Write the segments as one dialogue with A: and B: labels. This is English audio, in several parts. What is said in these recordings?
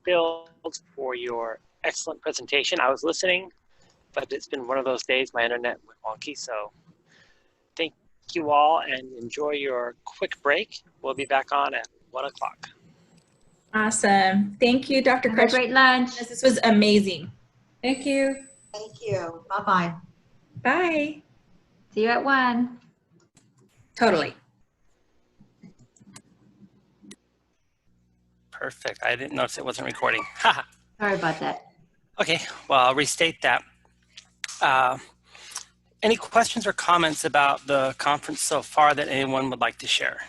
A: Bill, for your excellent presentation. I was listening, but it's been one of those days my internet went wonky, so thank you all and enjoy your quick break. We'll be back on at 1 o'clock.
B: Awesome. Thank you, Dr.
C: Have a great lunch.
B: This was amazing.
D: Thank you.
E: Thank you. Bye-bye.
B: Bye.
C: See you at 1.
B: Totally.
A: Perfect. I didn't notice it wasn't recording.
C: Sorry about that.
A: Okay, well, I'll restate that. Any questions or comments about the conference so far that anyone would like to share?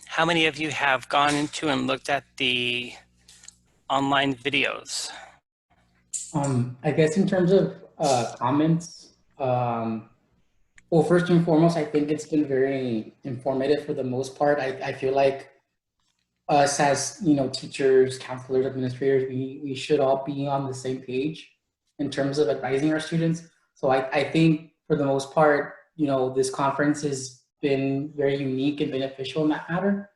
A: How many of you have gone into and looked at the online videos?
F: I guess in terms of comments, well, first and foremost, I think it's been very informative for the most part. I feel like us as, teachers, counselors, administrators, we should all be on the same page in terms of advising our students. So I think for the most part, this conference has been very unique and beneficial in that matter.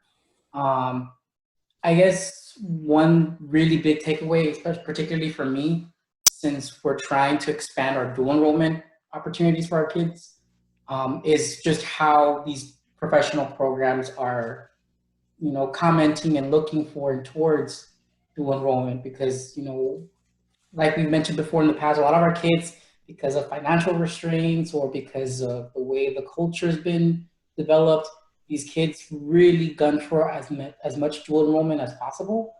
F: I guess one really big takeaway, especially particularly for me, since we're trying to expand our dual enrollment opportunities for our kids, is just how these professional programs are, commenting and looking for and towards dual enrollment, because, like we mentioned before in the past, a lot of our kids, because of financial restraints or because of the way the culture has been developed, these kids really gun for as much dual enrollment as possible.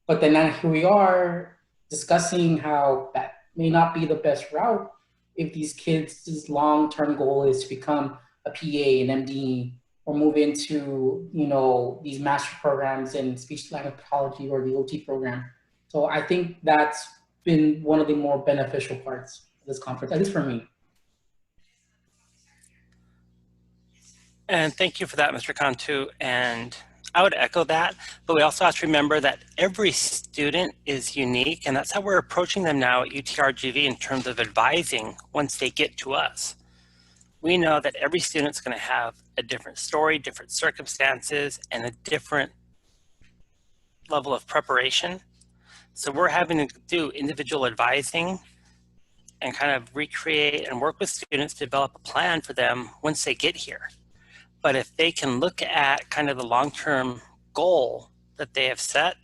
F: But then now here we are discussing how that may not be the best route if these kids' long-term goal is to become a PA, an MD, or move into, these master programs in speech language pathology or the OT program. So I think that's been one of the more beneficial parts of this conference, at least for me.
A: And thank you for that, Mr. Cantu. And I would echo that, but we also have to remember that every student is unique, and that's how we're approaching them now at Utrgv in terms of advising once they get to us. We know that every student's going to have a different story, different circumstances, and a different level of preparation. So we're having to do individual advising and kind of recreate and work with students to develop a plan for them once they get here. But if they can look at kind of the long-term goal that they have set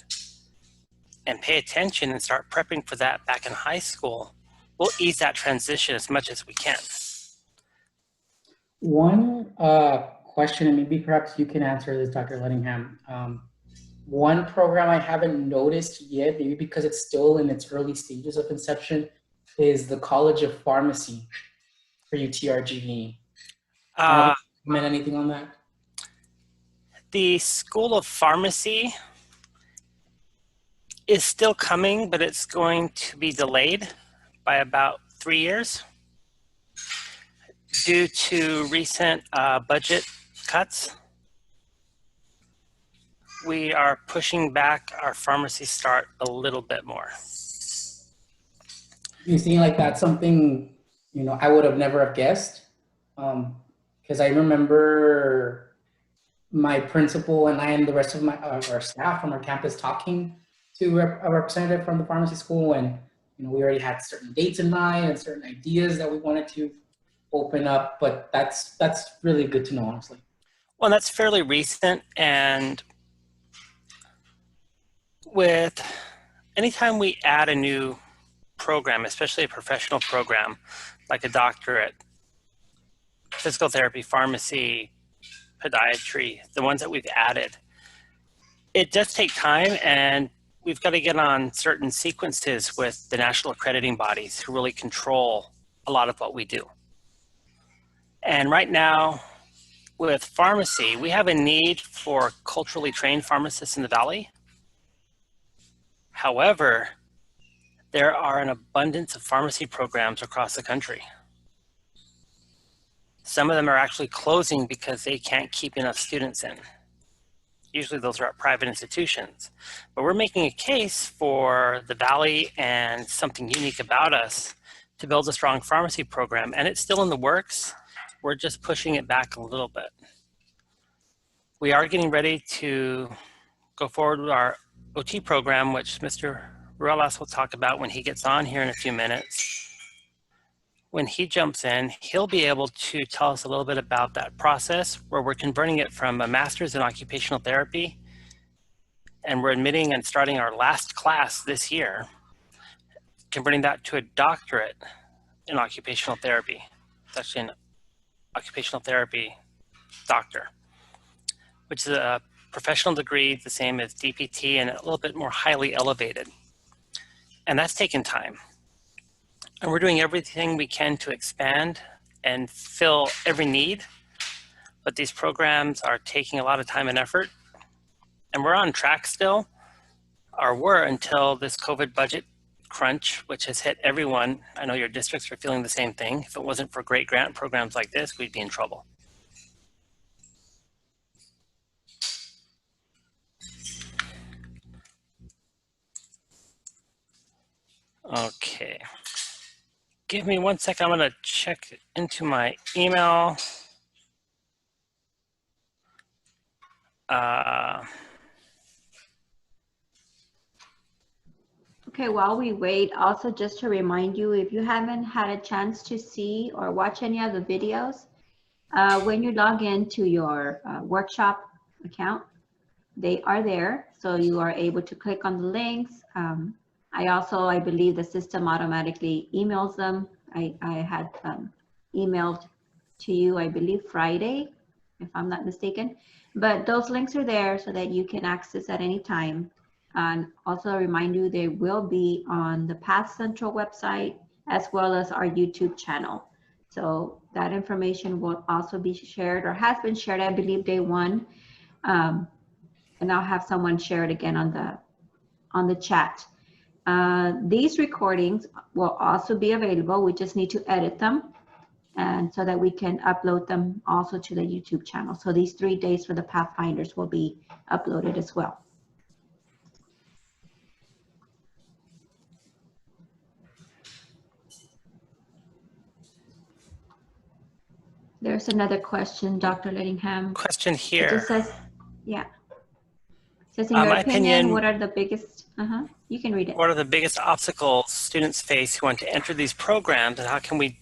A: and pay attention and start prepping for that back in high school, we'll ease that transition as much as we can.
F: One question, and maybe perhaps you can answer this, Dr. Lettingham. One program I haven't noticed yet, maybe because it's still in its early stages of inception, is the College of Pharmacy for Utrgv. Comment anything on that?
A: The School of Pharmacy is still coming, but it's going to be delayed by about 3 years due to recent budget cuts. We are pushing back our pharmacy start a little bit more.
F: You seem like that's something, I would have never have guessed. Because I remember my principal and I and the rest of our staff from our campus talking to a representative from the pharmacy school, and we already had certain dates in mind and certain ideas that we wanted to open up. But that's really good to know, honestly.
A: Well, that's fairly recent, and with anytime we add a new program, especially a professional program like a doctorate, physical therapy, pharmacy, podiatry, the ones that we've added, it does take time, and we've got to get on certain sequences with the national accrediting bodies who really control a lot of what we do. And right now with pharmacy, we have a need for culturally trained pharmacists in the Valley. However, there are an abundance of pharmacy programs across the country. Some of them are actually closing because they can't keep enough students in. Usually those are at private institutions. But we're making a case for the Valley and something unique about us to build a strong pharmacy program, and it's still in the works. We're just pushing it back a little bit. We are getting ready to go forward with our OT program, which Mr. Ruelas will talk about when he gets on here in a few minutes. When he jumps in, he'll be able to tell us a little bit about that process where we're converting it from a master's in occupational therapy, and we're admitting and starting our last class this year, converting that to a doctorate in occupational therapy. It's actually an occupational therapy doctor, which is a professional degree, the same as DPT, and a little bit more highly elevated. And that's taken time. And we're doing everything we can to expand and fill every need. But these programs are taking a lot of time and effort. And we're on track still, or were until this COVID budget crunch, which has hit everyone. I know your districts are feeling the same thing. If it wasn't for great grant programs like this, we'd be in trouble. Okay. Give me 1 second. I'm going to check into my email.
C: Okay, while we wait, also just to remind you, if you haven't had a chance to see or watch any of the videos, when you log into your workshop account, they are there. So you are able to click on the links. I believe the system automatically emails them. I had emailed to you, I believe Friday, if I'm not mistaken. But those links are there so that you can access at any time. And also remind you, they will be on the Path Central website as well as our YouTube channel. So that information will also be shared or has been shared, I believe, day one. And I'll have someone share it again on the chat. These recordings will also be available. We just need to edit them, and so that we can upload them also to the YouTube channel. So these 3 days for the Pathfinders will be uploaded as well. There's another question, Dr. Lettingham.
A: Question
C: It
A: here.
C: just says, yeah. It says, in your
A: My
C: opinion, what are the biggest, you can read it.
A: What are the biggest obstacles students face who want to enter these programs, and how can we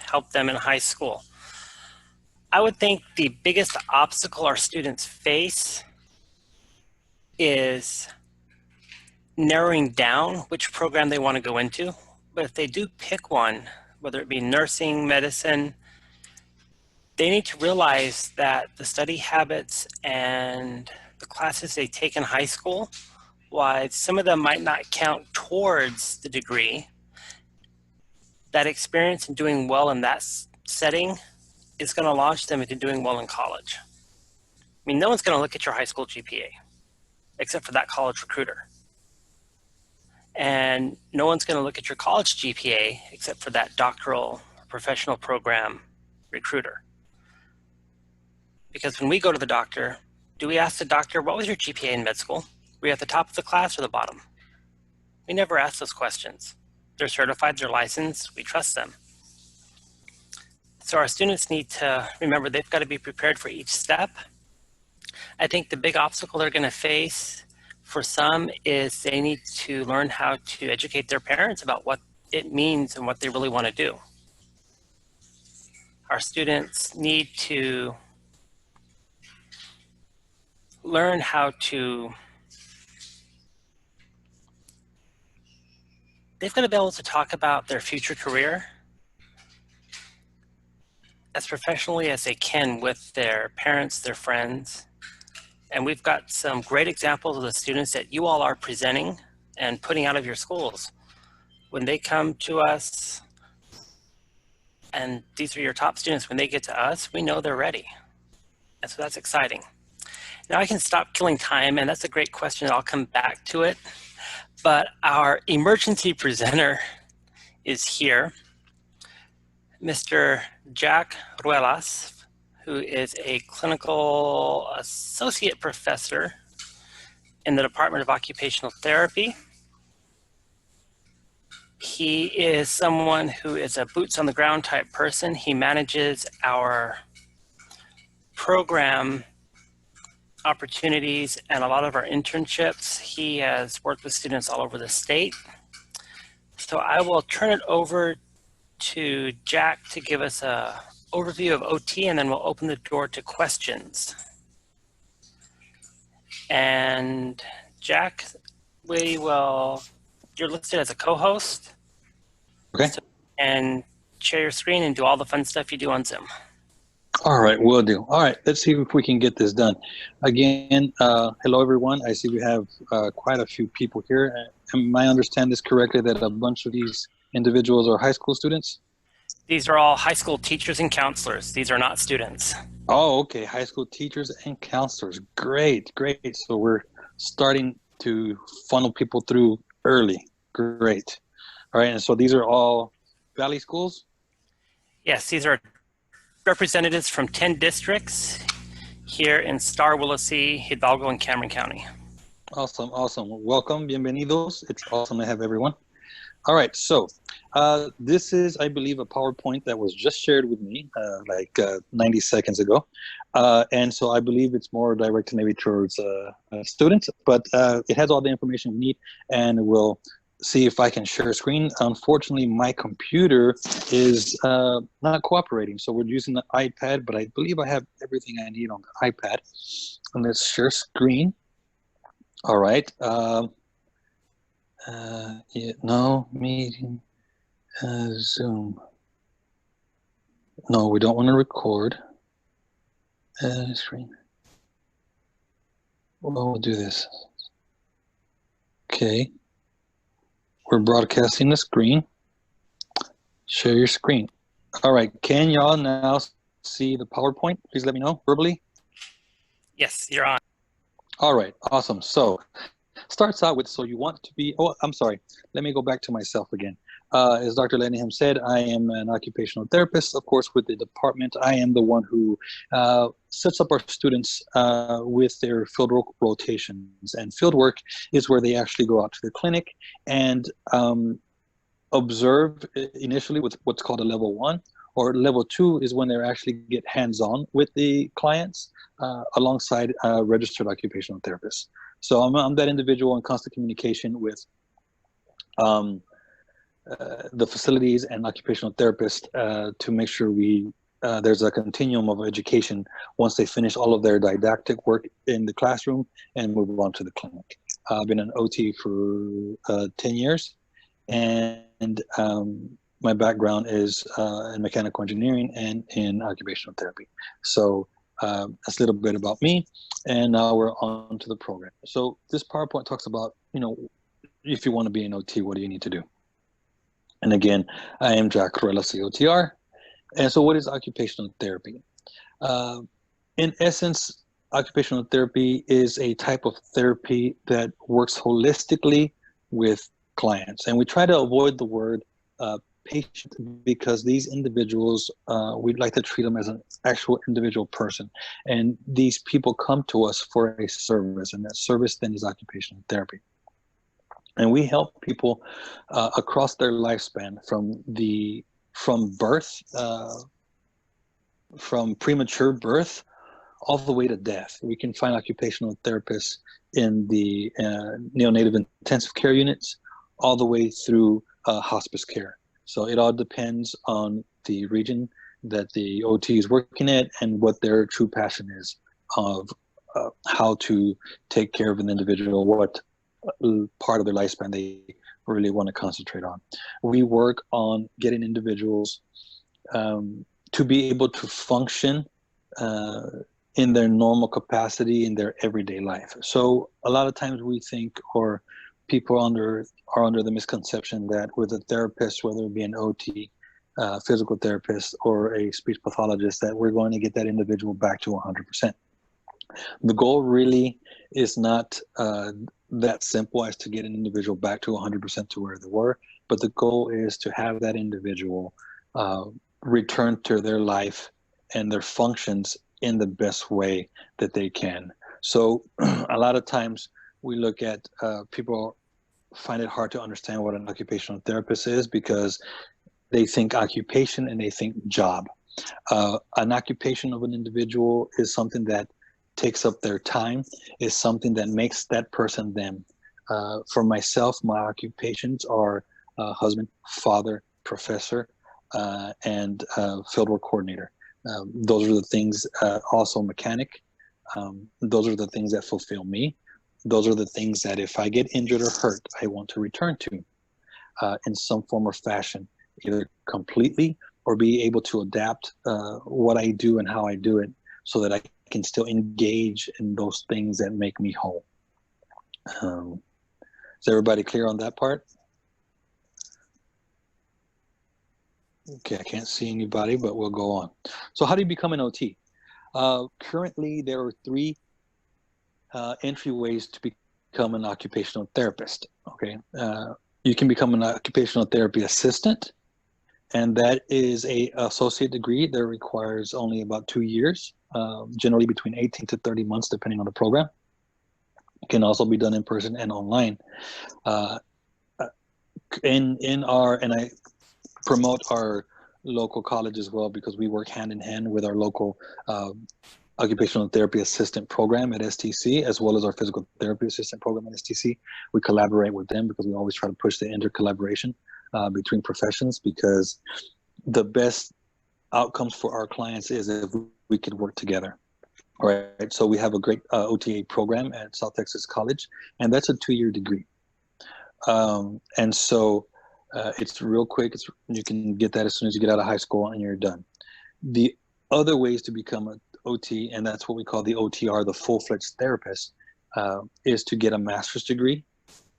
A: help them in high school? I would think the biggest obstacle our students face is narrowing down which program they want to go into. But if they do pick one, whether it be nursing, medicine, they need to realize that the study habits and the classes they take in high school, while some of them might not count towards the degree, that experience in doing well in that setting is going to launch them into doing well in college. I mean, no one's going to look at your high school GPA except for that college recruiter. And no one's going to look at your college GPA except for that doctoral professional program recruiter. Because when we go to the doctor, do we ask the doctor, what was your GPA in med school? Were you at the top of the class or the bottom? We never ask those questions. They're certified, they're licensed, we trust them. So our students need to remember they've got to be prepared for each step. I think the big obstacle they're going to face for some is they need to learn how to educate their parents about what it means and what they really want to do. Our students need to learn how to, they've got to be able to talk about their future career as professionally as they can with their parents, their friends. And we've got some great examples of the students that you all are presenting and putting out of your schools. When they come to us, and these are your top students, when they get to us, we know they're ready. And so that's exciting. Now I can stop killing time, and that's a great question. I'll come back to it. But our emergency presenter is here, Mr. Jack Ruelas, who is a clinical associate professor in the Department of Occupational Therapy. He is someone who is a boots on the ground type person. He manages our program opportunities and a lot of our internships. He has worked with students all over the state. So I will turn it over to Jack to give us a overview of OT, and then we'll open the door to questions. And Jack, you're listed as a co-host.
D: Okay.
A: So, and share your screen and do all the fun stuff you do on Zoom.
D: All right, will do. All right, let's see if we can get this done. Again, hello everyone. I see we have quite a few people here. Am I understand this correctly that a bunch of these individuals are high school students?
A: These are all high school teachers and counselors. These are not students.
D: Oh, okay, high school teachers and counselors. Great, great. So we're starting to funnel people through early. Great. All right, and so these are all Valley schools?
A: Yes, these are representatives from 10 districts here in Star, Willacy, Hidalgo, and Cameron County.
D: Awesome, awesome. Welcome, bienvenidos. It's awesome to have everyone. All right, so this is, I believe, a PowerPoint that was just shared with me 90 seconds ago. And so I believe it's more directed maybe towards students, but it has all the information we need, and we'll see if I can share a screen. Unfortunately, my computer is not cooperating, so we're using the iPad, but I believe I have everything I need on the iPad. And let's share screen. All right. Yeah, no, meeting, Zoom. No, we don't want to record. Screen. Well, we'll do this. Okay. We're broadcasting the screen. Share your screen. All right. Can y'all now see the PowerPoint? Please let me know verbally.
A: Yes, you're on.
D: All right. Awesome. So starts out with, so you want to be, oh, I'm sorry. Let me go back to myself again. As Dr. Lenningham said, I am an occupational therapist, of course, with the department. I am the one who sets up our students with their fieldwork rotations. And fieldwork is where they actually go out to the clinic and observe initially with what's called a level 1, or level 2 is when they actually get hands-on with the clients alongside registered occupational therapists. So I'm that individual in constant communication with the facilities and occupational therapists to make sure there's a continuum of education once they finish all of their didactic work in the classroom and move on to the clinic. I've been an OT for 10 years, and my background is in mechanical engineering and in occupational therapy. So that's a little bit about me, and now we're on to the program. So this PowerPoint talks about, if you want to be an OT, what do you need to do? And again, I am Jack Corella, COTR. And so what is occupational therapy? In essence, occupational therapy is a type of therapy that works holistically with clients. And we try to avoid the word patient because these individuals, we'd like to treat them as an actual individual person. And these people come to us for a service, and that service then is occupational therapy. And we help people across their lifespan from birth, from premature birth, all the way to death. We can find occupational therapists in the neonatal intensive care units, all the way through hospice care. So it all depends on the region that the OT is working at and what their true passion is of how to take care of an individual, what part of their lifespan they really want to concentrate on. We work on getting individuals to be able to function in their normal capacity in their everyday life. So a lot of times we think, or people are under the misconception that with a therapist, whether it be an OT, physical therapist, or a speech pathologist, that we're going to get that individual back to 100%. The goal really is not that simple as to get an individual back to 100% to where they were, but the goal is to have that individual return to their life and their functions in the best way that they can. So a lot of times we look at people find it hard to understand what an occupational therapist is because they think occupation and they think job. An occupation of an individual is something that takes up their time, is something that makes that person them. For myself, my occupations are husband, father, professor, and fieldwork coordinator. Those are the things, also mechanic. Those are the things that fulfill me. Those are the things that if I get injured or hurt, I want to return to in some form or fashion, either completely or be able to adapt what I do and how I do it so that I can still engage in those things that make me whole. Is everybody clear on that part? Okay, I can't see anybody, but we'll go on. So how do you become an OT? Currently, there are 3 entryways to become an occupational therapist. Okay, you can become an occupational therapy assistant, and that is a associate degree that requires only about 2 years, generally between 18 to 30 months, depending on the program. It can also be done in person and online. And I promote our local college as well because we work hand in hand with our local occupational therapy assistant program at STC, as well as our physical therapy assistant program at STC. We collaborate with them because we always try to push the inter-collaboration between professions, because the best outcomes for our clients is if we could work together. All right, so we have a great OTA program at South Texas College, and that's a 2-year degree. And so it's real quick. You can get that as soon as you get out of high school and you're done. The other ways to become an OT, and that's what we call the OTR, the full-fledged therapist, is to get a master's degree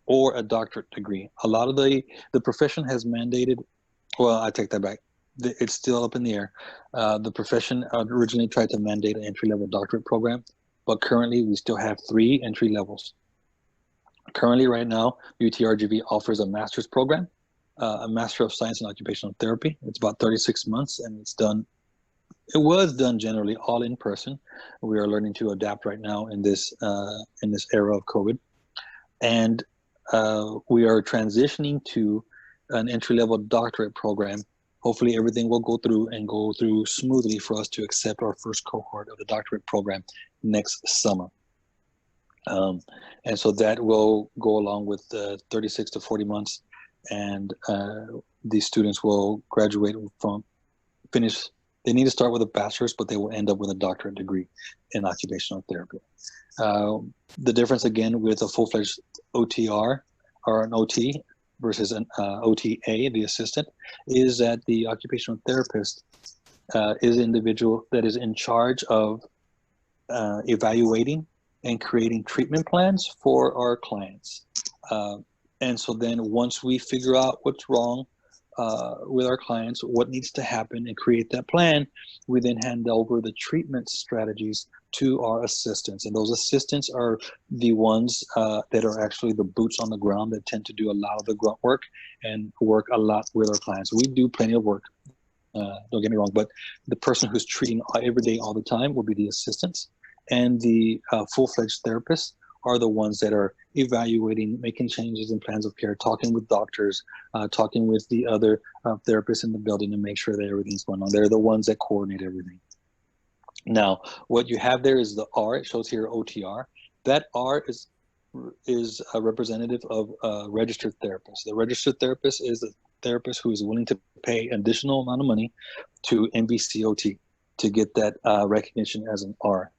D: or a doctorate degree. A lot of the profession has mandated, well, I take that back. It's still up in the air. The profession originally tried to mandate an entry-level doctorate program, but currently we still have 3 entry levels. Currently, right now, Utrgv offers a master's program, a Master of Science in Occupational Therapy. It's about 36 months, and it was done generally all in person. We are learning to adapt right now in this era of COVID. And we are transitioning to an entry-level doctorate program. Hopefully everything will go through smoothly for us to accept our first cohort of the doctorate program next summer. And so that will go along with 36 to 40 months, and these students will graduate they need to start with a bachelor's, but they will end up with a doctorate degree in occupational therapy. The difference again with a full-fledged OTR or an OT versus an OTA, the assistant, is that the occupational therapist is an individual that is in charge of evaluating and creating treatment plans for our clients. And so then once we figure out what's wrong with our clients, what needs to happen, and create that plan, we then hand over the treatment strategies to our assistants. And those assistants are the ones that are actually the boots on the ground that tend to do a lot of the grunt work and work a lot with our clients. We do plenty of work, don't get me wrong, but the person who's treating every day, all the time, will be the assistants. And the full-fledged therapists are the ones that are evaluating, making changes in plans of care, talking with doctors, talking with the other therapists in the building to make sure that everything's going on. They're the ones that coordinate everything. Now, what you have there is the R. It shows here OTR. That R is a representative of a registered therapist. The registered therapist is a therapist who is willing to pay an additional amount of money to NVCOT to get that recognition as an R.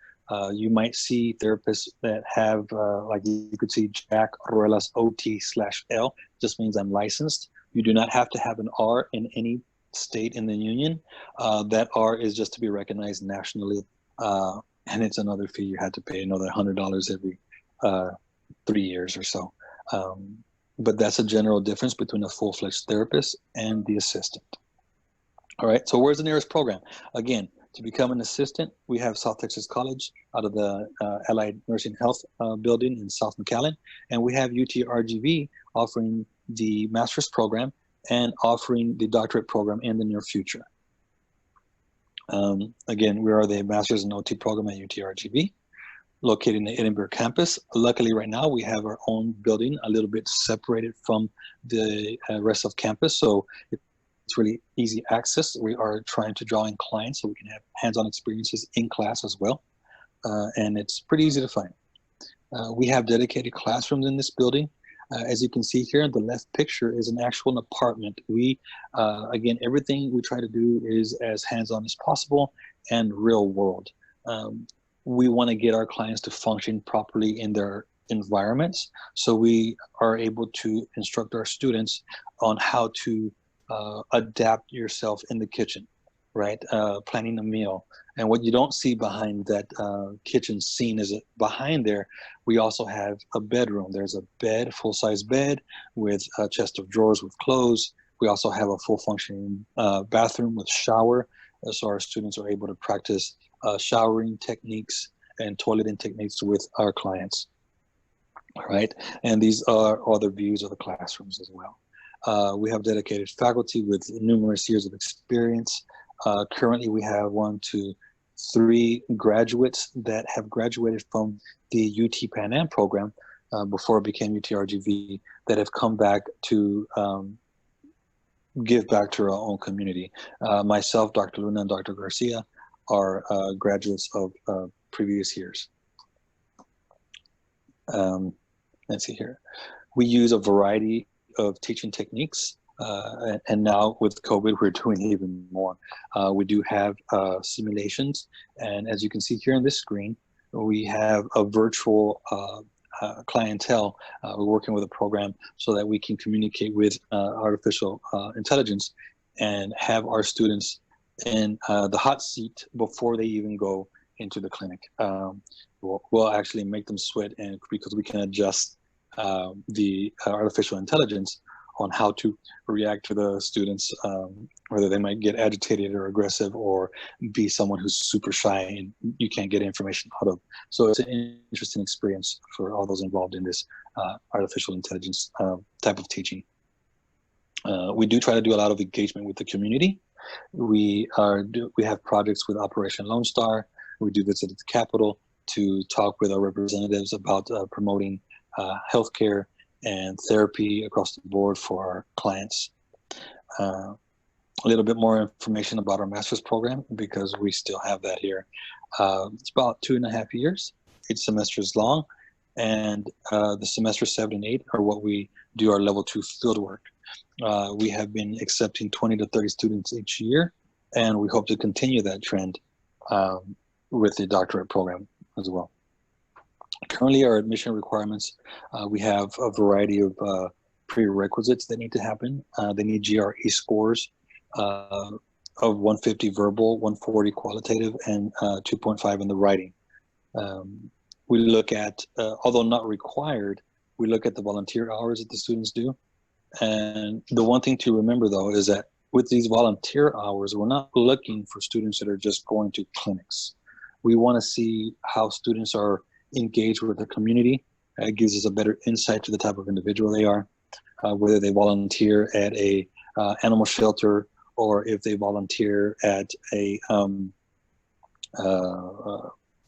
D: You might see therapists that have, like you could see Jack Ruelas OT/L, just means I'm licensed. You do not have to have an R in any state in the union. That R is just to be recognized nationally, and it's another fee. You had to pay another $100 every 3 years or so. But that's a general difference between a full-fledged therapist and the assistant. All right, so where's the nearest program? Again, to become an assistant, we have South Texas College out of the Allied Nursing Health building in South McAllen, and we have Utrgv offering the master's program and offering the doctorate program in the near future. Again, we are the master's in OT program at Utrgv. located in the Edinburgh campus. Luckily, right now we have our own building, a little bit separated from the rest of campus, so it's really easy access. We are trying to draw in clients so we can have hands-on experiences in class as well, and it's pretty easy to find. We have dedicated classrooms in this building. As you can see here, the left picture is an actual apartment. We, again, everything we try to do is as hands-on as possible and real world. We want to get our clients to function properly in their environments, so we are able to instruct our students on how to adapt yourself in the kitchen, right? Planning a meal. And what you don't see behind that kitchen scene is behind there, we also have a bedroom. There's a bed, full-size bed with a chest of drawers with clothes. We also have a full functioning bathroom with shower, so our students are able to practice showering techniques and toileting techniques with our clients. All right, and these are other views of the classrooms as well. We have dedicated faculty with numerous years of experience. Currently, we have 1, 2, 3 graduates that have graduated from the UT Pan Am program before it became Utrgv, that have come back to give back to our own community. Myself, Dr. Luna, and Dr. Garcia are graduates of previous years. Let's see here. We use a variety of teaching techniques, and now with COVID, we're doing even more. We do have simulations, and as you can see here on this screen, we have a virtual clientele. We're working with a program so that we can communicate with artificial intelligence and have our students in the hot seat before they even go into the clinic. We'll actually make them sweat, and because we can adjust the artificial intelligence on how to react to the students, whether they might get agitated or aggressive or be someone who's super shy and you can't get information out of. So it's an interesting experience for all those involved in this artificial intelligence type of teaching. We do try to do a lot of engagement with the community. We have projects with Operation Lone Star. We do visit the Capitol to talk with our representatives about promoting healthcare and therapy across the board for our clients. A little bit more information about our master's program, because we still have that here. It's about 2.5 years, 8 semesters long, and the semester 7 and 8 are what we do our level 2 fieldwork. We have been accepting 20 to 30 students each year, and we hope to continue that trend with the doctorate program as well. Currently, our admission requirements, we have a variety of prerequisites that need to happen. They need GRE scores of 150 verbal, 140 qualitative, and 2.5 in the writing. We look at, although not required, we look at the volunteer hours that the students do. And the one thing to remember, though, is that with these volunteer hours, we're not looking for students that are just going to clinics. We want to see how students are engaged with the community. It gives us a better insight to the type of individual they are, whether they volunteer at a animal shelter, or if they volunteer at a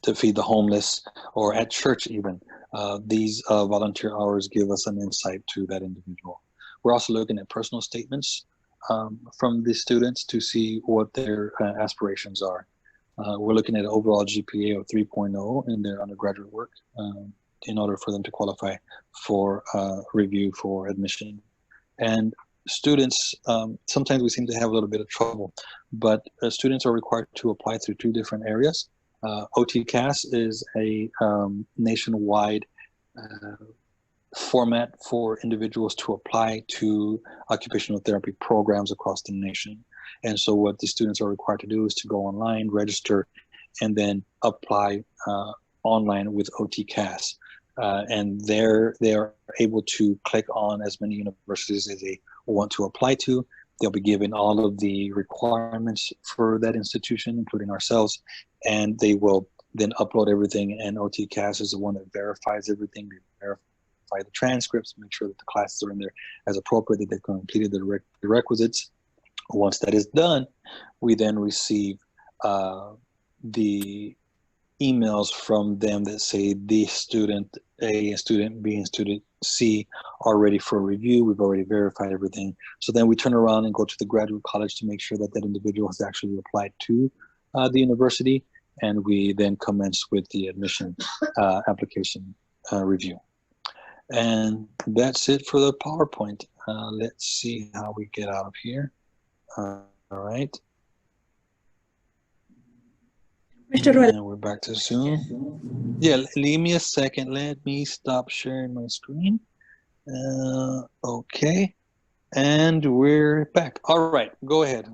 D: to feed the homeless, or at church even. These volunteer hours give us an insight to that individual. We're also looking at personal statements from the students to see what their aspirations are. We're looking at an overall GPA of 3.0 in their undergraduate work in order for them to qualify for review for admission. And students, sometimes we seem to have a little bit of trouble, but students are required to apply through 2 different areas. OTCAS is a nationwide format for individuals to apply to occupational therapy programs across the nation. And so what the students are required to do is to go online, register, and then apply online with OTCAS. And there they are able to click on as many universities as they want to apply to. They'll be given all of the requirements for that institution, including ourselves, and they will then upload everything, and OTCAS is the one that verifies everything. They verify the transcripts, make sure that the classes are in there as appropriate, that they've completed the requisites. Once that is done, we then receive the emails from them that say the student A and student B and student C are ready for review. We've already verified everything. So then we turn around and go to the graduate college to make sure that that individual has actually applied to the university, and we then commence with the admission application review. And that's it for the PowerPoint. Let's see how we get out of here. All right.
B: Mr. Rueda.
D: And we're back to Zoom. Yeah, leave me a second. Let me stop sharing my screen. Okay. And we're back. All right, go ahead.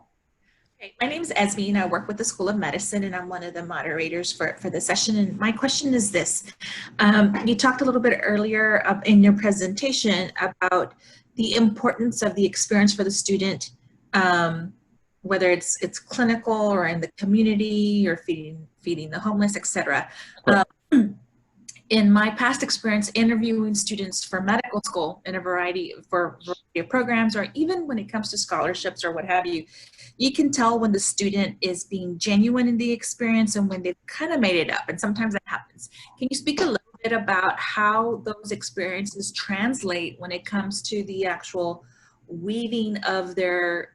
B: Okay, my name is Esme and I work with the School of Medicine, and I'm one of the moderators for the session. And my question is this. You talked a little bit earlier in your presentation about the importance of the experience for the student, whether it's clinical or in the community or feeding the homeless, etc. In my past experience interviewing students for medical school in a variety of programs, or even when it comes to scholarships or what have you, you can tell when the student is being genuine in the experience and when they've kind of made it up, and sometimes that happens. Can you speak a little bit about how those experiences translate when it comes to the actual weaving of their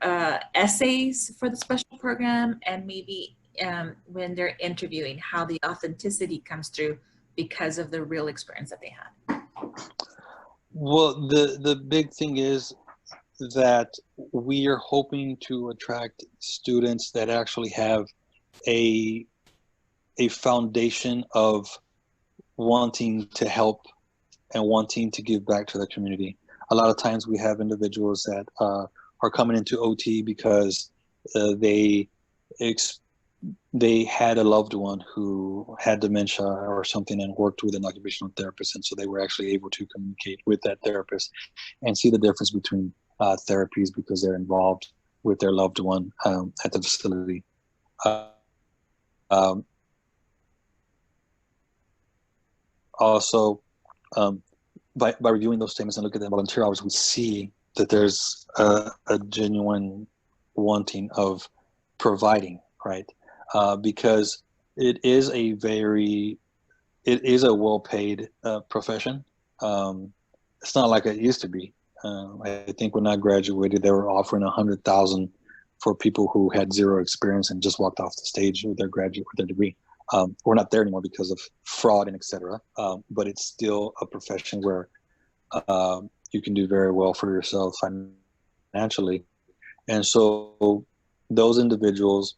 B: essays for the special program, and maybe when they're interviewing, how the authenticity comes through because of the real experience that they had?
D: Well, the big thing is that we are hoping to attract students that actually have a foundation of wanting to help and wanting to give back to the community. A lot of times we have individuals that are coming into OT because they had a loved one who had dementia or something and worked with an occupational therapist, and so they were actually able to communicate with that therapist and see the difference between therapies because they're involved with their loved one at the facility. Also, by reviewing those statements and looking at the volunteer hours, we see that there's a genuine wanting of providing, right? Because it is a well-paid profession. It's not like it used to be. I think when I graduated, they were offering $100,000 for people who had zero experience and just walked off the stage with their degree. We're not there anymore because of fraud and etc. But it's still a profession where you can do very well for yourself financially, and so those individuals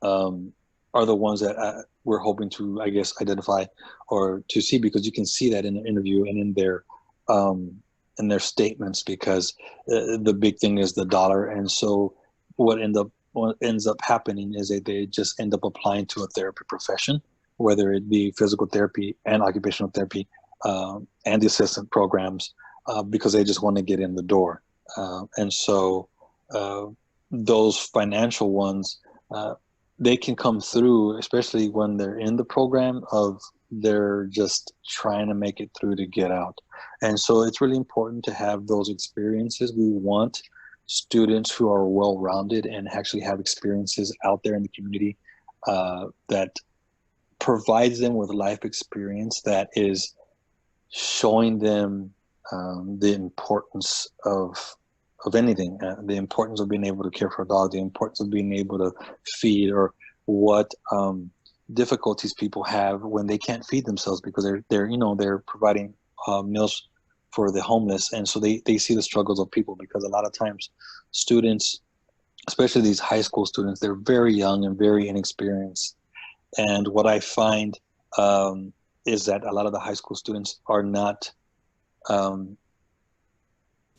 D: are the ones that we're hoping to, I guess, identify or to see, because you can see that in the interview and in their statements, because the big thing is the dollar. And so what ends up happening is that they just end up applying to a therapy profession, whether it be physical therapy and occupational therapy and the assistant programs, because they just want to get in the door. And so those financial ones, they can come through, especially when they're in the program of they're just trying to make it through to get out. And so it's really important to have those experiences. We want students who are well-rounded and actually have experiences out there in the community that provides them with life experience that is showing them the importance of anything, the importance of being able to care for a dog, the importance of being able to feed, or what difficulties people have when they can't feed themselves because they're providing meals for the homeless. And so they see the struggles of people, because a lot of times students, especially these high school students, they're very young and very inexperienced. And what I find is that a lot of the high school students are not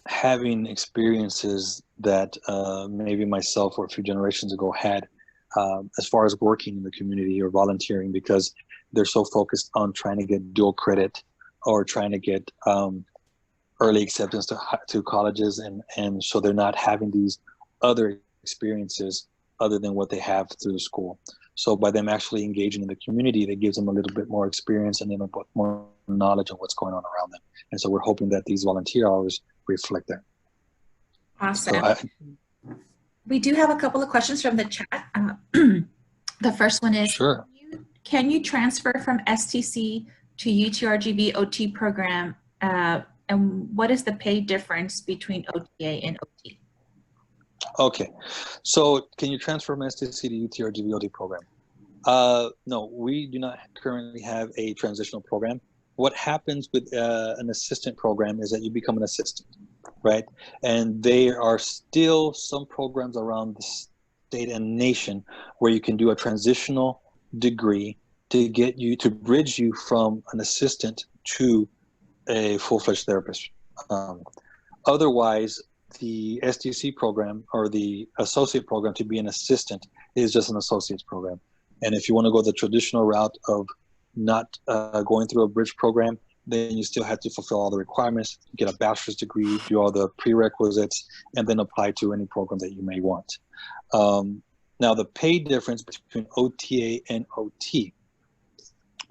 D: having experiences that maybe myself or a few generations ago had as far as working in the community or volunteering, because they're so focused on trying to get dual credit or trying to get early acceptance to colleges, and so they're not having these other experiences other than what they have through school. So by them actually engaging in the community, that gives them a little bit more experience and then a bit more knowledge of what's going on around them. And so we're hoping that these volunteer hours reflect that.
B: Awesome.
D: So
B: we do have a couple of questions from the chat. The first one is,
D: Sure.
B: can you can you transfer from STC to Utrgv Ot program? And what is the pay difference between OTA and OT?
D: Okay, so can you transfer from STC to Utrgv Ot program? No, we do not currently have a transitional program. What happens with an assistant program is that you become an assistant, right? And there are still some programs around the state and nation where you can do a transitional degree to get you, to bridge you from an assistant to a full-fledged therapist. Otherwise, the STC program or the associate program to be an assistant is just an associate's program. And if you want to go the traditional route of not going through a bridge program, then you still have to fulfill all the requirements, get a bachelor's degree, do all the prerequisites, and then apply to any program that you may want. Now, the pay difference between OTA and OT,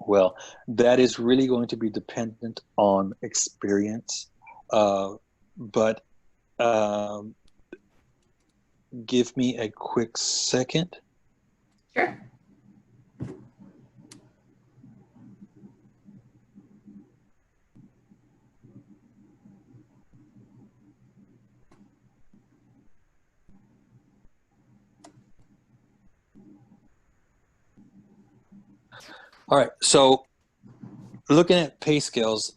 D: well, that is really going to be dependent on experience. But give me a quick second.
B: Sure.
D: All right, so looking at pay scales,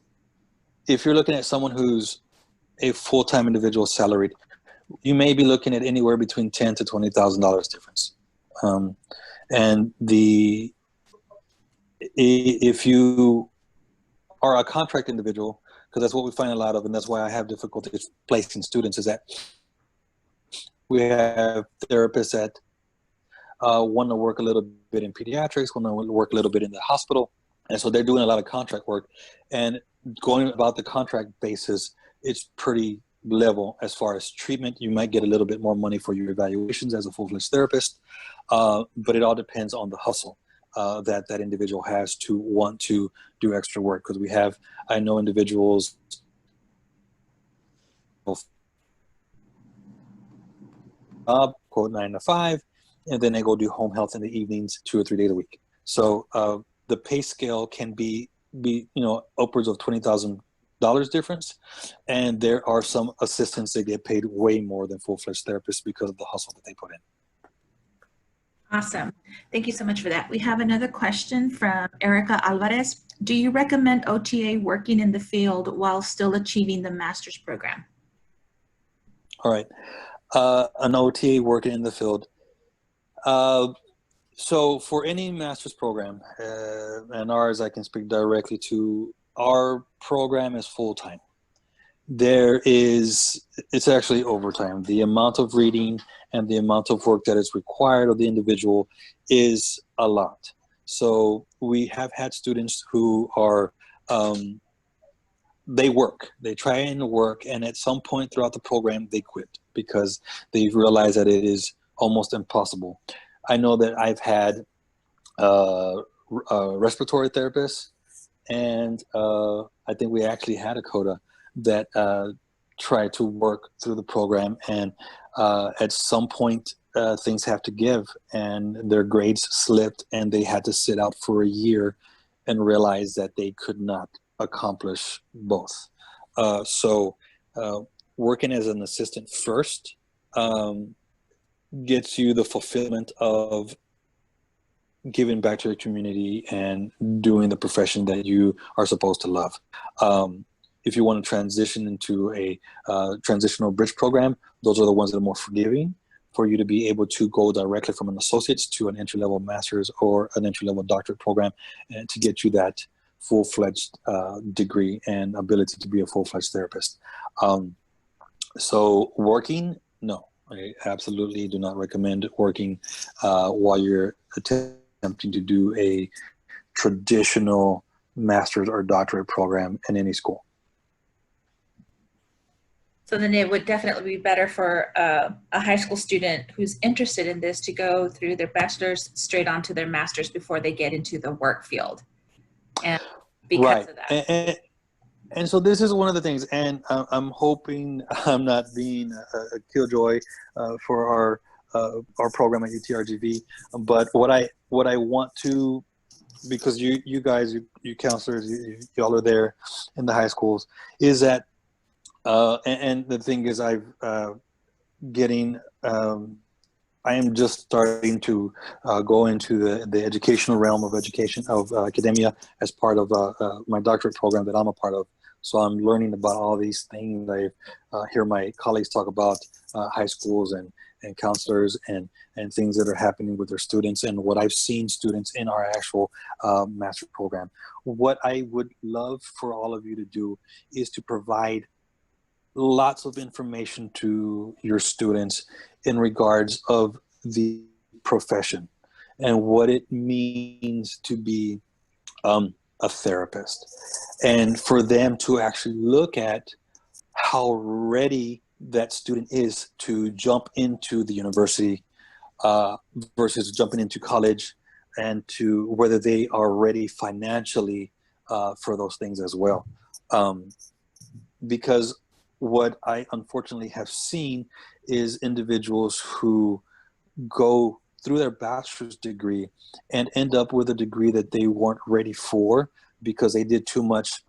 D: if you're looking at someone who's a full-time individual salaried, you may be looking at anywhere between $10,000 to $20,000 difference. And if you are a contract individual, because that's what we find a lot of, and that's why I have difficulty placing students, is that we have therapists that want to work a little bit in pediatrics, want to work a little bit in the hospital, and so they're doing a lot of contract work. And going about the contract basis, it's pretty level as far as treatment. You might get a little bit more money for your evaluations as a full-fledged therapist, but it all depends on the hustle that individual has to want to do extra work. Because I know individuals quote 9 to 5, and then they go do home health in the evenings 2 or 3 days a week. So the pay scale can be upwards of $20,000 difference, and there are some assistants that get paid way more than full-fledged therapists because of the hustle that they put in.
B: Awesome. Thank you so much for that. We have another question from Erica Alvarez. Do you recommend OTA working in the field while still achieving the master's program?
D: All right. An OTA working in the field. So for any master's program, and ours, I can speak directly to, our program is full-time. It's actually overtime. The amount of reading and the amount of work that is required of the individual is a lot. So we have had students who are, they try and work, and at some point throughout the program, they quit because they realize that it is almost impossible. I know that I've had respiratory therapists, and I think we actually had a coda that tried to work through the program, and at some point things have to give, and their grades slipped, and they had to sit out for a year and realize that they could not accomplish both. So working as an assistant first gets you the fulfillment of giving back to your community and doing the profession that you are supposed to love. If you want to transition into a transitional bridge program, those are the ones that are more forgiving for you to be able to go directly from an associate's to an entry-level master's or an entry-level doctorate program, and to get you that full-fledged degree and ability to be a full-fledged therapist. So working, no, I absolutely do not recommend working while you're attempting to do a traditional master's or doctorate program in any school.
B: So then it would definitely be better for a high school student who's interested in this to go through their bachelor's straight on to their master's before they get into the work field. And because of that.
D: And so this is one of the things, and I'm hoping I'm not being a killjoy for our program at Utrgv, but what I want to because you guys, you counselors, y'all are there in the high schools, is that, and the thing is, I am just starting to go into the educational realm of academia as part of my doctorate program that I'm a part of. So I'm learning about all these things. I hear my colleagues talk about high schools and counselors and things that are happening with their students, and what I've seen students in our actual master program. What I would love for all of you to do is to provide lots of information to your students in regards of the profession and what it means to be a therapist, and for them to actually look at how ready that student is to jump into the university versus jumping into college, and to whether they are ready financially for those things as well. Because what I unfortunately have seen is individuals who go through their bachelor's degree and end up with a degree that they weren't ready for because they did too much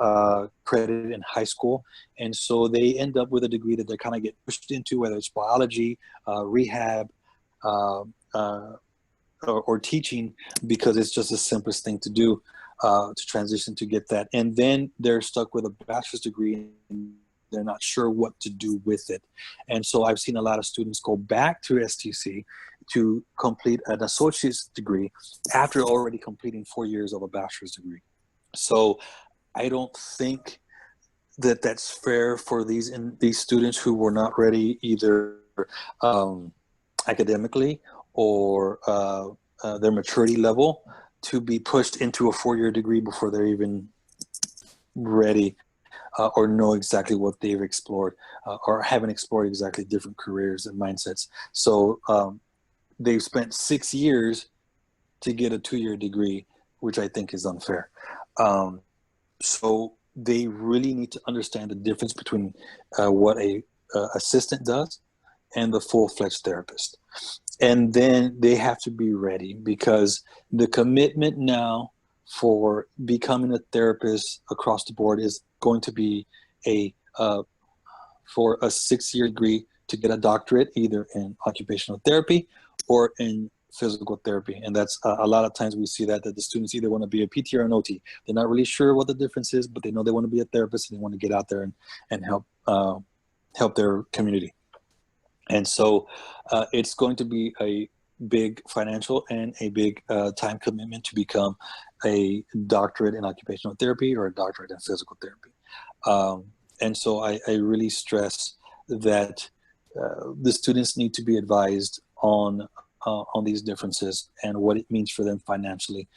D: credit in high school. And so they end up with a degree that they kind of get pushed into, whether it's biology, rehab, or teaching, because it's just the simplest thing to do to transition to get that. And then they're stuck with a bachelor's degree and they're not sure what to do with it. And so I've seen a lot of students go back to STC to complete an associate's degree after already completing 4 years of a bachelor's degree. So I don't think that that's fair for these students who were not ready either academically or their maturity level to be pushed into a 4-year degree before they're even ready or know exactly what they've explored or haven't explored exactly different careers and mindsets. So they've spent 6 years to get a 2-year degree, which I think is unfair. So they really need to understand the difference between what a assistant does and the full-fledged therapist. And then they have to be ready, because the commitment now for becoming a therapist across the board is going to be for a 6-year degree to get a doctorate either in occupational therapy or in physical therapy. And that's a lot of times we see that the students either want to be a PT or an OT. They're not really sure what the difference is, but they know they want to be a therapist and they want to get out there and help their community. And so it's going to be a big financial and a big time commitment to become a doctorate in occupational therapy or a doctorate in physical therapy. And so I really stress that the students need to be advised on these differences and what it means for them financially,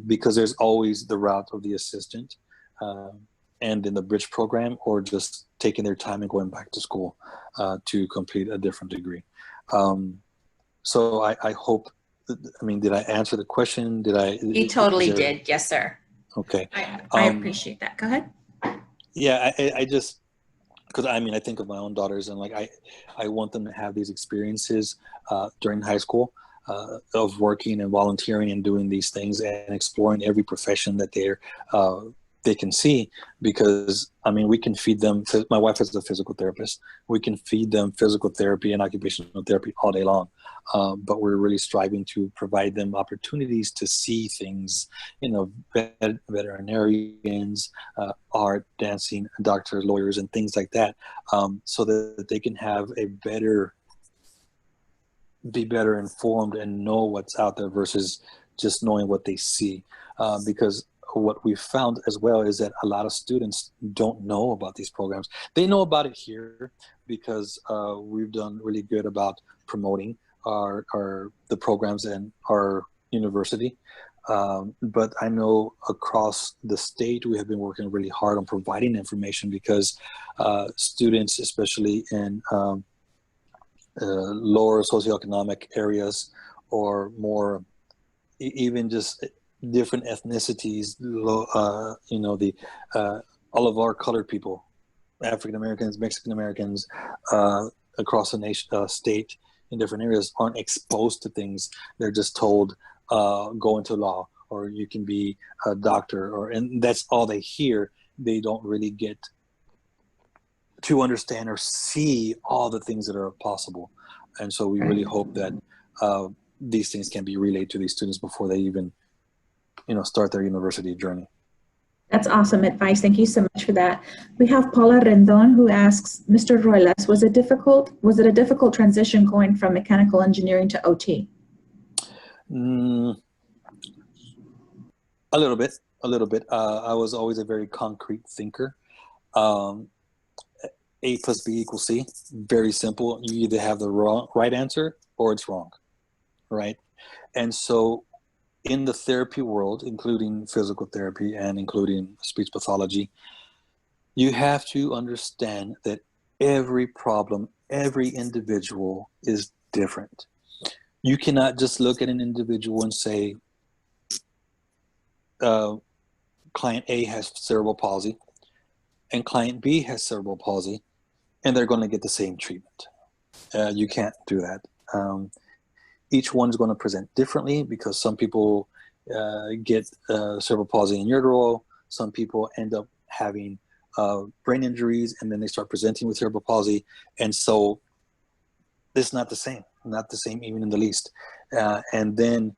D: because there's always the route of the assistant and in the bridge program, or just taking their time and going back to school to complete a different degree. So I hope, did I answer the question?
B: You totally did. Yes, sir.
D: Okay.
B: I appreciate that. Go ahead.
D: Yeah, I just, because I think of my own daughters, and like I want them to have these experiences during high school of working and volunteering and doing these things and exploring every profession that they can see, because we can feed them. My wife is a physical therapist. We can feed them physical therapy and occupational therapy all day long, but we're really striving to provide them opportunities to see things, veterinarians, art, dancing, doctors, lawyers, and things like that, so that they can have be better informed and know what's out there versus just knowing what they see, because what we've found as well is that a lot of students don't know about these programs. They know about it here because we've done really good about promoting the programs in our university. But I know across the state, we have been working really hard on providing information, because students, especially in lower socioeconomic areas, or more even just different ethnicities, all of our colored people, African Americans, Mexican Americans, across the nation, state, in different areas, aren't exposed to things. They're just told, go into law or you can be a doctor, and that's all they hear. They don't really get to understand or see all the things that are possible. And so we really hope that these things can be relayed to these students before they even, start their university journey.
B: That's awesome advice. Thank you so much for that. We have Paula Rendon who asks, Mr. Ruelas, was it a difficult transition going from mechanical engineering to OT?
D: A little bit. I was always a very concrete thinker. A plus B equals C. Very simple. You either have the right answer or it's wrong, right? And so in the therapy world, including physical therapy and including speech pathology, you have to understand that every problem, every individual is different. You cannot just look at an individual and say, client A has cerebral palsy and client B has cerebral palsy, and they're going to get the same treatment. You can't do that. Each one's going to present differently because some people get cerebral palsy in utero. Some people end up having brain injuries, and then they start presenting with cerebral palsy. And so it's not the same even in the least. And then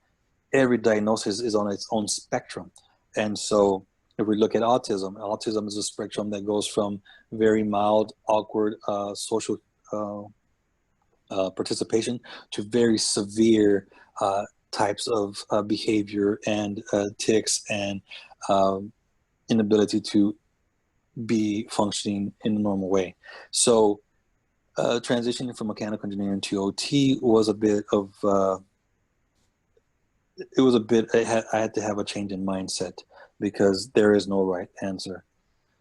D: every diagnosis is on its own spectrum. And so if we look at autism is a spectrum that goes from very mild, awkward social participation to very severe types of behavior and tics and inability to be functioning in a normal way. So transitioning from mechanical engineering to OT was a bit of, I had to have a change in mindset because there is no right answer.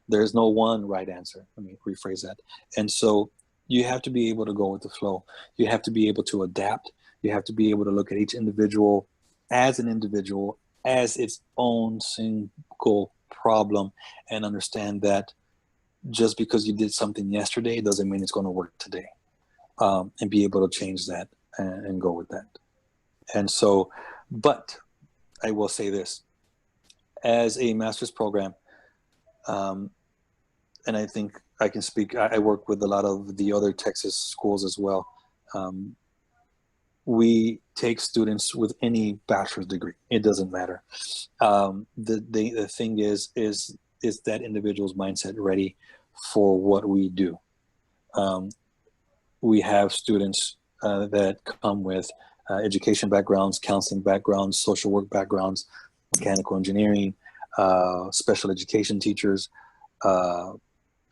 D: There is no one right answer. Let me rephrase that. And so you have to be able to go with the flow. You have to be able to adapt. You have to be able to look at each individual as an individual, as its own single problem, and understand that just because you did something yesterday doesn't mean it's going to work today, and be able to change that and go with that. And so, but I will say this, as a master's program, and I think I can speak, I work with a lot of the other Texas schools as well. We take students with any bachelor's degree. It doesn't matter. The thing is that individual's mindset ready for what we do? We have students that come with education backgrounds, counseling backgrounds, social work backgrounds, mechanical engineering, special education teachers,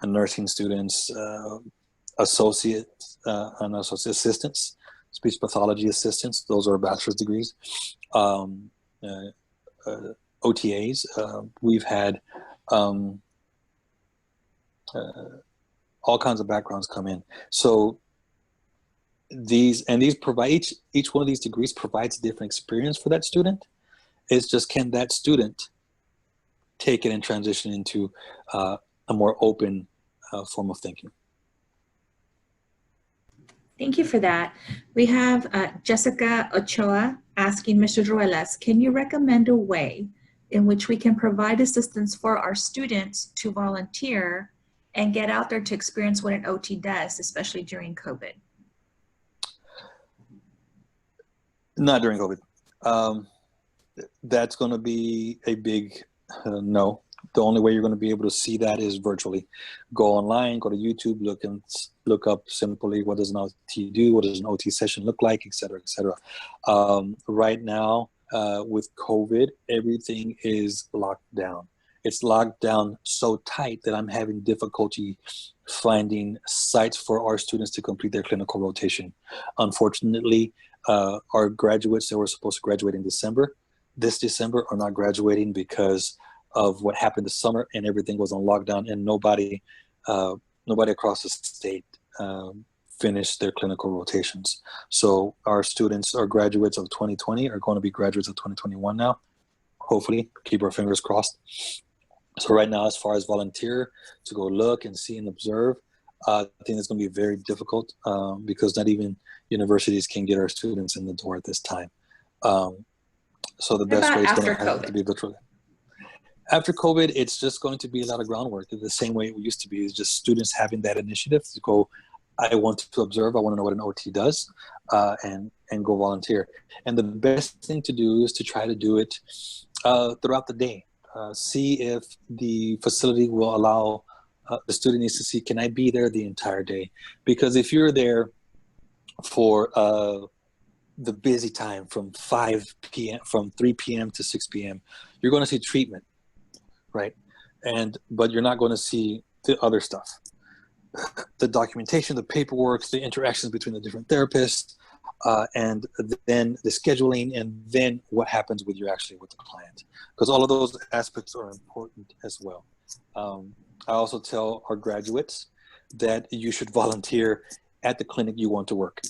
D: nursing students, associate assistants, speech pathology assistants. Those are bachelor's degrees. OTAs. We've had all kinds of backgrounds come in. So these provide, each one of these degrees provides a different experience for that student. It's just, can that student take it and transition into a more open form of thinking?
B: Thank you for that. We have Jessica Ochoa asking Mr. Ruelas, can you recommend a way in which we can provide assistance for our students to volunteer and get out there to experience what an OT does, especially during COVID?
D: Not during COVID. That's going to be a big no. The only way you're going to be able to see that is virtually. Go online, go to YouTube, look up simply what does an OT do, what does an OT session look like, et cetera, et cetera. Right now, with COVID, everything is locked down. It's locked down so tight that I'm having difficulty finding sites for our students to complete their clinical rotation. Unfortunately, our graduates that were supposed to graduate in this December are not graduating because of what happened this summer, and everything was on lockdown, and nobody across the state finished their clinical rotations. So our students, our graduates of 2020 are going to be graduates of 2021 now. Hopefully, keep our fingers crossed. So right now, as far as volunteer to go look and see and observe, I think it's going to be very difficult because not even universities can get our students in the door at this time. So the
B: What
D: best
B: about
D: way is going
B: after
D: to have to
B: COVID?
D: be virtually. After COVID, it's just going to be a lot of groundwork. The same way it used to be, is just students having that initiative to go, I want to observe, I want to know what an OT does, and go volunteer. And the best thing to do is to try to do it throughout the day. See if the facility will allow, the student needs to see, can I be there the entire day? Because if you're there for the busy time from 5 p.m., from 3 p.m. to 6 p.m., you're going to see treatment, right? But you're not going to see the other stuff, the documentation, the paperwork, the interactions between the different therapists, and then the scheduling, and then what happens with the client, because all of those aspects are important as well. I also tell our graduates that you should volunteer at the clinic you want to work,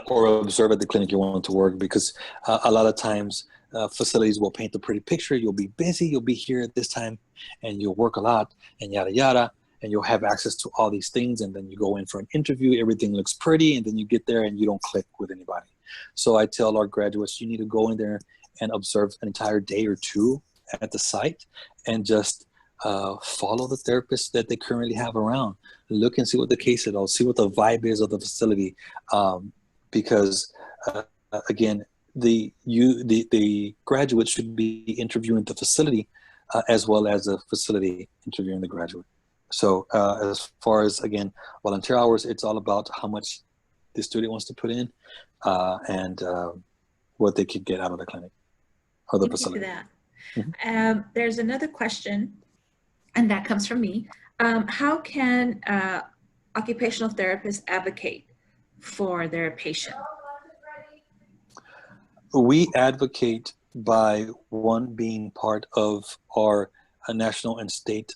D: or observe at the clinic you want to work, because a lot of times facilities will paint a pretty picture. You'll be busy, you'll be here at this time, and you'll work a lot, and yada yada, and you'll have access to all these things, and then you go in for an interview, everything looks pretty, and then you get there and you don't click with anybody. So I tell our graduates, you need to go in there and observe an entire day or two at the site, and just follow the therapists that they currently have around. Look and see what the case is, see what the vibe is of the facility. Because again, the graduate should be interviewing the facility as well as the facility interviewing the graduate. So as far as, again, volunteer hours, it's all about how much the student wants to put in, and what they could get out of the clinic or the facility.
B: Thank you for that. There's another question, and that comes from me. How can occupational therapists advocate for their patient?
D: We advocate by, one, being part of our national and state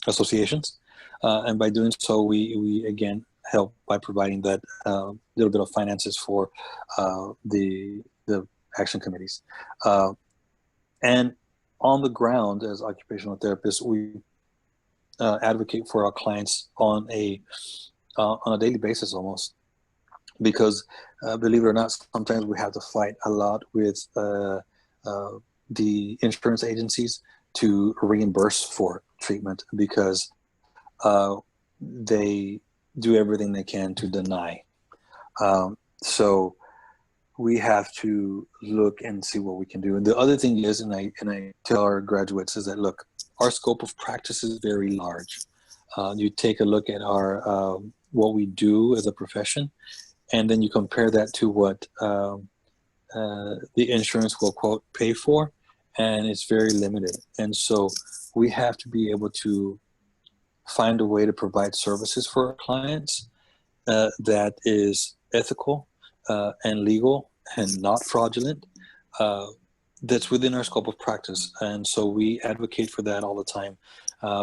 D: associations, and by doing so, we again help by providing that little bit of finances for the action committees, and on the ground as occupational therapists, we advocate for our clients on a daily basis almost, because believe it or not, sometimes we have to fight a lot with the insurance agencies to reimburse for treatment, because they do everything they can to deny. So we have to look and see what we can do. And the other thing is, and I tell our graduates, is that, look, our scope of practice is very large. You take a look at our what we do as a profession, and then you compare that to what the insurance will, quote, pay for, and it's very limited. And so we have to be able to find a way to provide services for our clients that is ethical and legal and not fraudulent, that's within our scope of practice. And so we advocate for that all the time.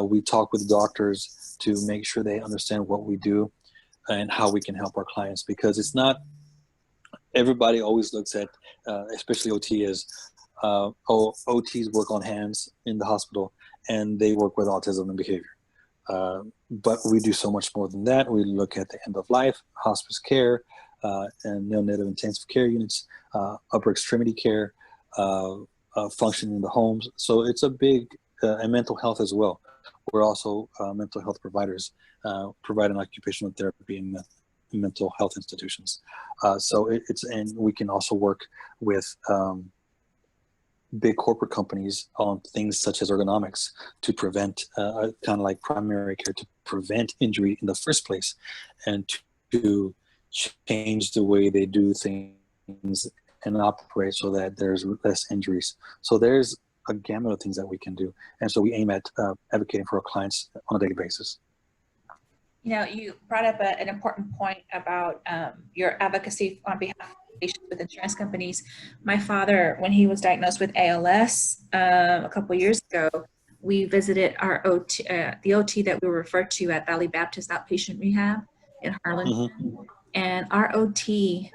D: We talk with doctors to make sure they understand what we do and how we can help our clients, because it's not, everybody always looks at, especially OT, as OTs work on hands in the hospital and they work with autism and behavior. But we do so much more than that. We look at the end of life, hospice care, and neonatal intensive care units, upper extremity care, functioning in the homes. So it's a big, and mental health as well. We're also mental health providers, providing occupational therapy in mental health institutions. So and we can also work with big corporate companies on things such as ergonomics to prevent, kind of like primary care, to prevent injury in the first place, and to change the way they do things and operate so that there's less injuries. So there's a gamut of things that we can do. And so we aim at advocating for our clients on a daily basis.
B: You know, you brought up an important point about your advocacy on behalf of patients with insurance companies. My father, when he was diagnosed with ALS a couple years ago, we visited our OT, the OT that we were referred to at Valley Baptist Outpatient Rehab in Harlan. Mm-hmm. And our OT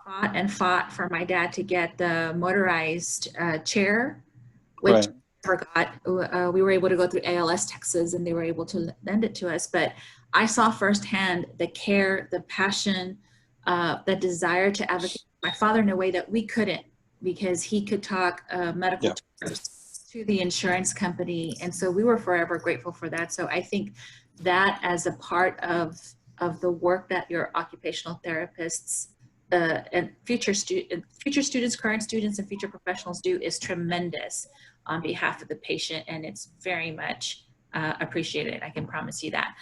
B: fought and fought for my dad to get the motorized chair, which we forgot. We were able to go through ALS Texas and they were able to lend it to us. But I saw firsthand the care, the passion, the desire to advocate for my father in a way that we couldn't, because he could talk medical terms to the insurance company. And so we were forever grateful for that. So I think that as a part of the work that your occupational therapists and future students, current students, and future professionals do is tremendous on behalf of the patient, and it's very much appreciated. I can promise you that.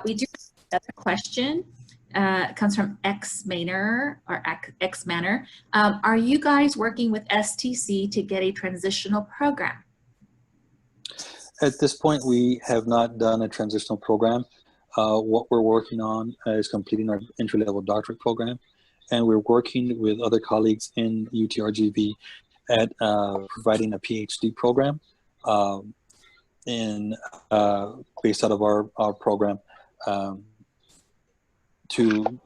B: We do have another question. It comes from X Manor. Are you guys working with STC to get a transitional program?
D: At this point, we have not done a transitional program. What we're working on is completing our entry-level doctorate program, and we're working with other colleagues in Utrgv at providing a PhD program based out of our program to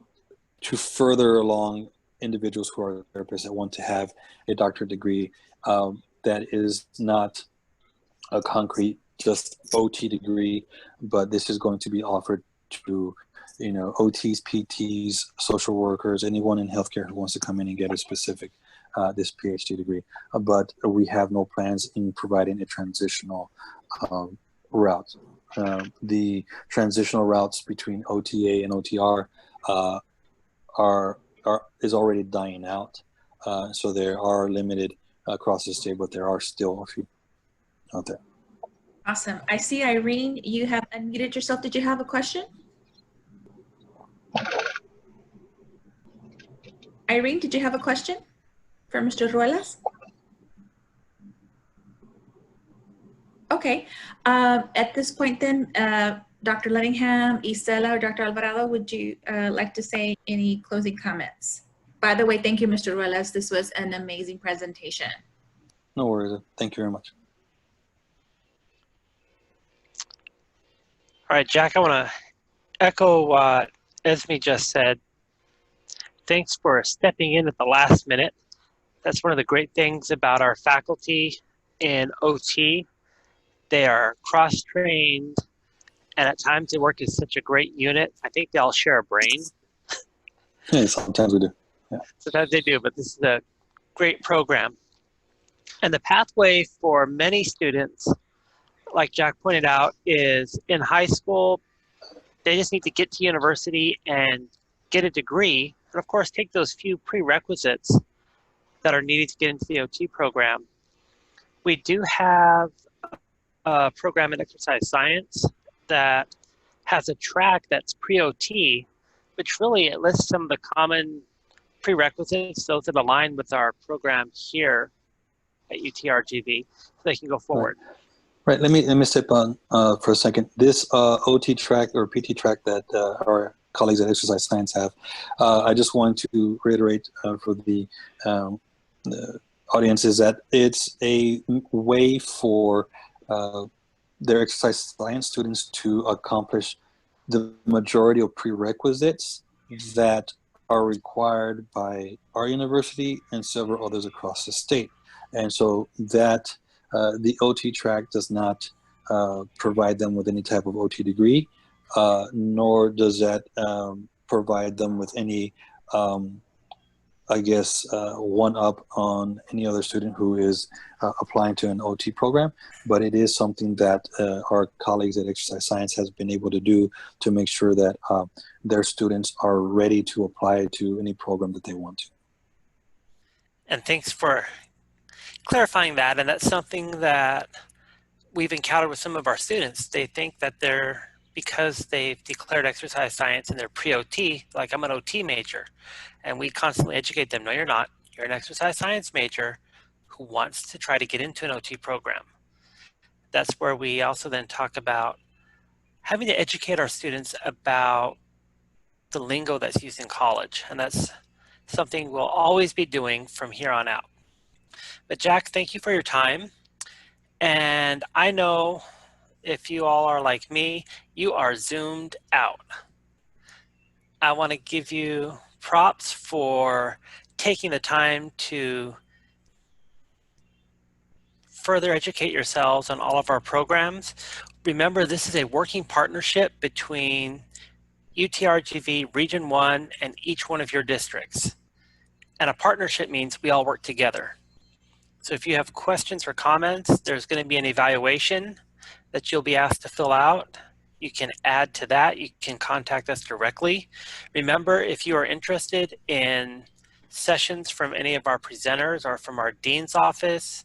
D: further along individuals who are therapists that want to have a doctorate degree that is not a concrete just OT degree, but this is going to be offered to, you know, OTs, PTs, social workers, anyone in healthcare who wants to come in and get a specific this PhD degree. But we have no plans in providing a transitional route. The transitional routes between OTA and OTR is already dying out. So there are limited across the state, but there are still a few out there.
B: Awesome. I see, Irene, you have unmuted yourself. Did you have a question? Irene, did you have a question for Mr. Ruelas? Okay. At this point then, Dr. Lettingham, Isela, or Dr. Alvarado, would you like to say any closing comments? By the way, thank you, Mr. Ruelas. This was an amazing presentation.
D: No worries. Thank you very much.
A: All right, Jack, I want to echo what Esme just said. Thanks for stepping in at the last minute. That's one of the great things about our faculty in OT. They are cross-trained, and at times they work as such a great unit. I think they all share a brain.
D: Yeah, sometimes we do. Yeah.
A: Sometimes they do, but this is a great program. And the pathway for many students, like Jack pointed out, is in high school, they just need to get to university and get a degree, and of course take those few prerequisites that are needed to get into the OT program. We do have a program in exercise science that has a track that's pre-OT, which really it lists some of the common prerequisites, those that align with our program here at Utrgv, so they can go forward.
D: Right. Let me step on for a second. This OT track or PT track that our colleagues at Exercise Science have, I just want to reiterate for the audience is that it's a way for their exercise science students to accomplish the majority of prerequisites that are required by our university and several others across the state. And so that the OT track does not provide them with any type of OT degree, nor does that provide them with any, I guess, one-up on any other student who is applying to an OT program. But it is something that our colleagues at Exercise Science has been able to do to make sure that their students are ready to apply to any program that they want to.
A: And thanks for clarifying that. And that's something that we've encountered with some of our students. They think that because they've declared exercise science and they're pre-OT, like I'm an OT major. And we constantly educate them, no, you're not. You're an exercise science major who wants to try to get into an OT program. That's where we also then talk about having to educate our students about the lingo that's used in college. And that's something we'll always be doing from here on out. But Jack, thank you for your time. And I know if you all are like me, you are zoomed out. I want to give you props for taking the time to further educate yourselves on all of our programs. Remember, this is a working partnership between UTRGV Region 1, and each one of your districts. And a partnership means we all work together. So if you have questions or comments, there's going to be an evaluation that you'll be asked to fill out. You can add to that. You can contact us directly. Remember, if you are interested in sessions from any of our presenters or from our dean's office,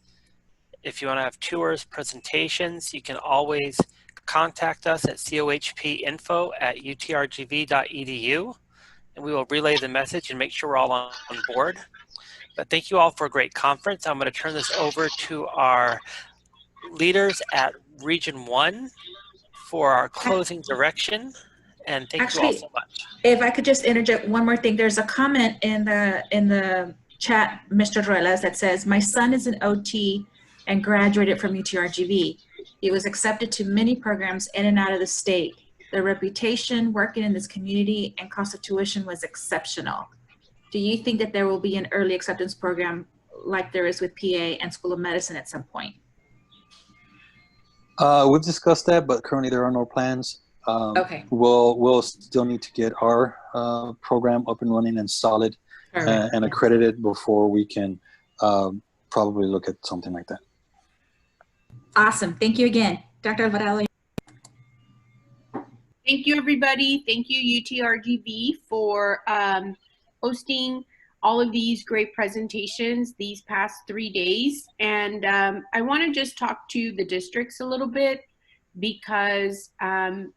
A: if you want to have tours, presentations, you can always contact us at cohpinfo@utrgv.edu, and we will relay the message and make sure we're all on board. But thank you all for a great conference. I'm going to turn this over to our leaders at Region 1 for our closing direction. And thank you all so much.
B: If I could just interject one more thing. There's a comment in the chat, Mr. Ruelas, that says, my son is an OT and graduated from UTRGV. He was accepted to many programs in and out of the state. The reputation working in this community and cost of tuition was exceptional. Do you think that there will be an early acceptance program like there is with PA and School of Medicine at some point?
D: We've discussed that, but currently there are no plans.
B: Okay.
D: We'll still need to get our program up and running and solid and accredited before we can probably look at something like that.
B: Awesome. Thank you again. Dr. Alvarado.
G: Thank you, everybody. Thank you, UTRGV, for hosting all of these great presentations these past 3 days. And I want to just talk to the districts a little bit, because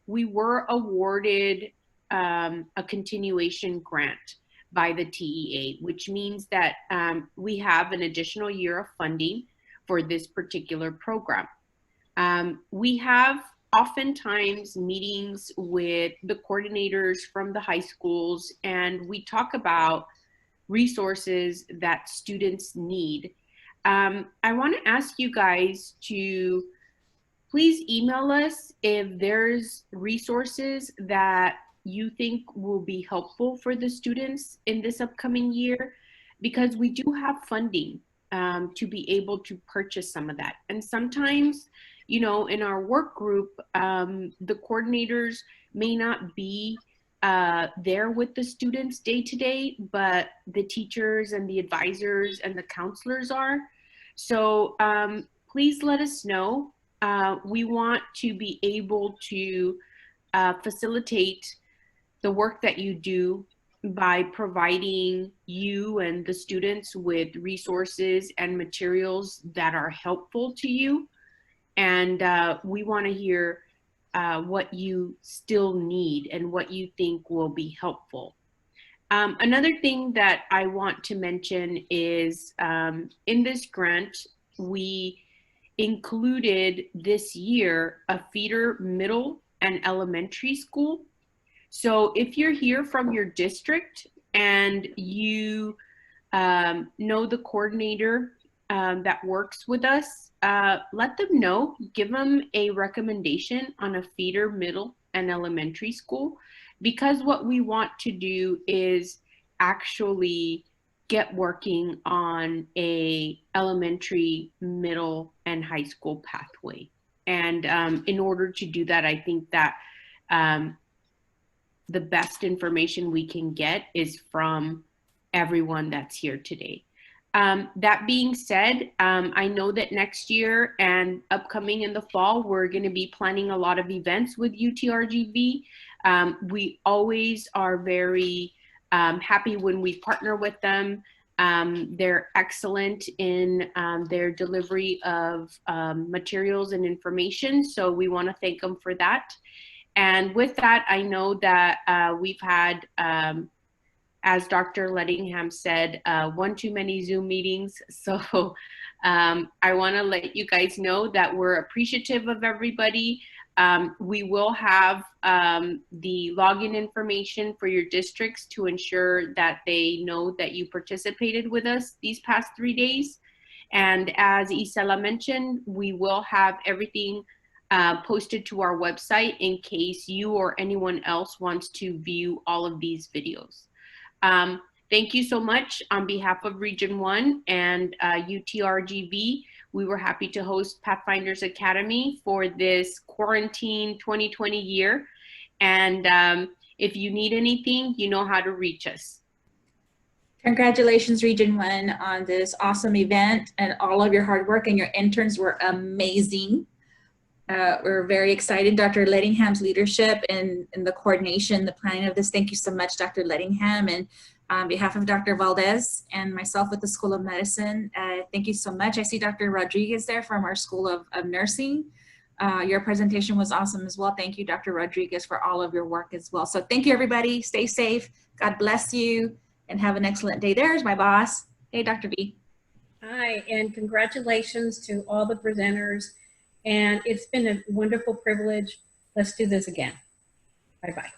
G: we were awarded a continuation grant by the TEA, which means that we have an additional year of funding for this particular program. We have oftentimes meetings with the coordinators from the high schools, and we talk about resources that students need. I want to ask you guys to please email us if there's resources that you think will be helpful for the students in this upcoming year, because we do have funding to be able to purchase some of that. And sometimes, you know, in our work group, the coordinators may not be there with the students day to day, but the teachers and the advisors and the counselors are. So please let us know. We want to be able to facilitate the work that you do by providing you and the students with resources and materials that are helpful to you. And we want to hear what you still need and what you think will be helpful. Another thing that I want to mention is in this grant, we included this year a feeder middle and elementary school. So if you're here from your district and you know the coordinator that works with us, let them know, give them a recommendation on a feeder middle and elementary school, because what we want to do is actually get working on a elementary, middle, and high school pathway. And in order to do that, I think that the best information we can get is from everyone that's here today. That being said, I know that next year and upcoming in the fall, we're going to be planning a lot of events with UTRGV. We always are very happy when we partner with them. They're excellent in their delivery of materials and information, so we want to thank them for that. And with that, I know that we've had, as Dr. Lettingham said, one too many Zoom meetings. So I want to let you guys know that we're appreciative of everybody. We will have the login information for your districts to ensure that they know that you participated with us these past 3 days. And as Isela mentioned, we will have everything posted to our website in case you or anyone else wants to view all of these videos. Thank you so much on behalf of Region 1 and UTRGV. We were happy to host Pathfinders Academy for this quarantine 2020 year. And If you need anything, you know how to reach us.
B: Congratulations, Region 1, on this awesome event and all of your hard work, and your interns were amazing. We're very excited. Dr. Lettingham's leadership and the coordination, the planning of this. Thank you so much, Dr. Lettingham. And on behalf of Dr. Valdez and myself with the School of Medicine, thank you so much. I see Dr. Rodriguez there from our School of Nursing. Your presentation was awesome as well. Thank you, Dr. Rodriguez, for all of your work as well. So thank you, everybody. Stay safe. God bless you and have an excellent day. There's my boss. Hey, Dr. B.
H: Hi, and congratulations to all the presenters. And it's been a wonderful privilege. Let's do this again. Bye-bye.